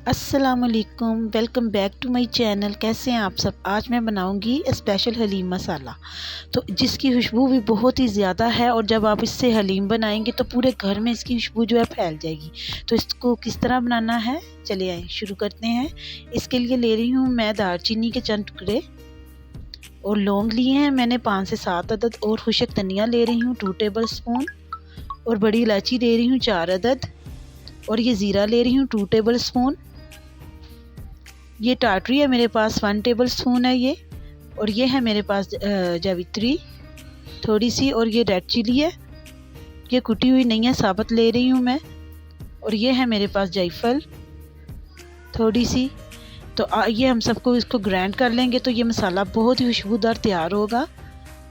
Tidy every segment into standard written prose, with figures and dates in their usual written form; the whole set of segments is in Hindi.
अस्सलामुअलैकुम, welcome back to my channel. कैसे हैं आप सब। आज मैं बनाऊंगी स्पेशल हलीम मसाला, तो जिसकी खुशबू भी बहुत ही ज़्यादा है और जब आप इससे हलीम बनाएंगे तो पूरे घर में इसकी खुशबू जो है फैल जाएगी। तो इसको किस तरह बनाना है, चलिए आए शुरू करते हैं। इसके लिए ले रही हूँ मैं दालचीनी के चंद टुकड़े और लौंग लिए हैं मैंने 5 से 7 अदद, और खुशक धनिया ले रही हूँ 2 टेबल स्पून, और बड़ी इलायची ले रही हूँ 4 अदद, और ये ज़ीरा ले रही हूँ 2 टेबल स्पून। ये टाटरी है मेरे पास 1 टेबल स्पून है ये, और ये है मेरे पास जावित्री थोड़ी सी, और ये रेड चिली है, ये कुटी हुई नहीं है साबुत ले रही हूँ मैं, और ये है मेरे पास जायफल थोड़ी सी। तो ये हम सबको इसको ग्राइंड कर लेंगे तो ये मसाला बहुत ही खुशबूदार तैयार होगा।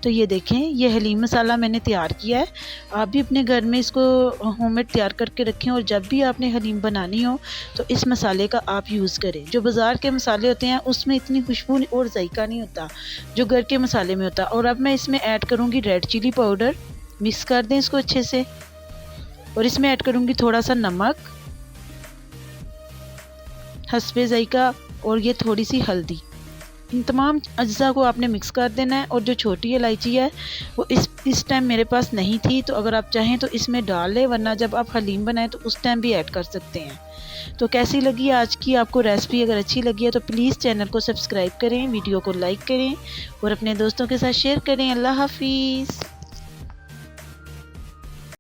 तो ये देखें, ये हलीम मसाला मैंने तैयार किया है। आप भी अपने घर में इसको होममेड तैयार करके रखें, और जब भी आपने हलीम बनानी हो तो इस मसाले का आप यूज़ करें। जो बाज़ार के मसाले होते हैं उसमें इतनी खुशबू और जायका नहीं होता जो घर के मसाले में होता। और अब मैं इसमें ऐड करूँगी रेड चिली पाउडर। मिक्स कर दें इसको अच्छे से, और इसमें ऐड करूँगी थोड़ा सा नमक हस्बे जायका, और ये थोड़ी सी हल्दी। इन तमाम अज्जा को आपने मिक्स कर देना है। और जो छोटी इलायची है वो इस टाइम मेरे पास नहीं थी, तो अगर आप चाहें तो इसमें डाल लें, वरना जब आप हलीम बनाएं तो उस टाइम भी ऐड कर सकते हैं। तो कैसी लगी आज की आपको रेसिपी? अगर अच्छी लगी है तो प्लीज़ चैनल को सब्सक्राइब करें, वीडियो को लाइक करें और अपने दोस्तों के साथ शेयर करें। अल्लाह हाफिज़।